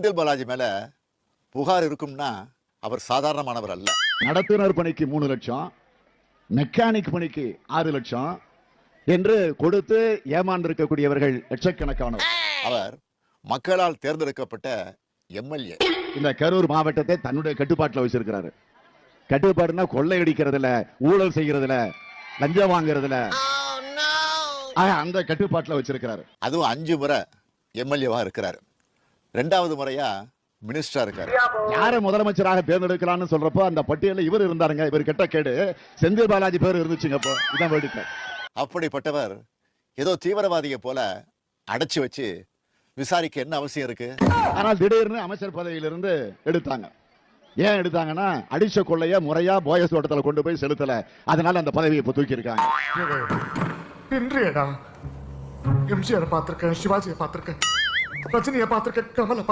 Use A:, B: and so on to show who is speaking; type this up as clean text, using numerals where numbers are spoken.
A: செந்தில் பாலாஜி மேல புகார் இருக்கும்னா அவர் சாதாரணமானவர் அல்ல.
B: நடத்துனர் பணிக்கு 3 லட்சம், மெக்கானிக் பணிக்கு 6 லட்சம் என்று கொடுத்து ஏமாந்திருக்கக்கூடியவர்கள் லட்சக்கணக்கானவர்.
A: அவர் மக்களால் தேர்ந்தெடுக்கப்பட்ட எம்எல்ஏ.
B: இந்த கரூர் மாவட்டத்தை தன்னுடைய கட்டுப்பாட்டில் வச்சிருக்கிறாரு. கட்டுப்பாடுனா கொள்ளையடிக்கிறதுல, ஊழல் செய்யறதுல, லஞ்சம் வாங்குறதுல, அந்த கட்டுப்பாட்டில் வச்சிருக்கிறாரு.
A: அதுவும் 5 முறை எம்எல்ஏவா இருக்கிறாரு. 2வது முறையா மினிஸ்டரா இருக்காரு.
B: யாரை முதலமைச்சராக தேர்ந்தெடுக்கலாம்னு சொல்றப்போ அந்த பட்டியலில் இவர் இருந்தாருங்க. இவர் கெட்ட கேடு செந்தில் பாலாஜி பேர் இருந்துச்சுங்க. அப்போ இதான் வேடிக்கை.
A: அப்படிப்பட்டவர் ஏதோ தீவிரவாதியை போல அடைச்சு வச்சு விசாரிக்க என்ன அவசியம் இருக்கு?
B: ஆனால் திடீர்னு அமைச்சர் பதவியிலிருந்து எடுத்தாங்க. ஏன் எடுத்தாங்கன்னா அடிச்ச கொள்ளைய முறையா போயஸ் தோட்டத்தில் கொண்டு போய் செலுத்தல, அதனால அந்த பதவியை இப்ப தூக்கி இருக்காங்க.
C: எம்ஜிஆர் பார்த்திருக்கேன், சிவாஜியை பார்த்திருக்கேன், ரஜினியை பார்த்திருக்கேன், கமலை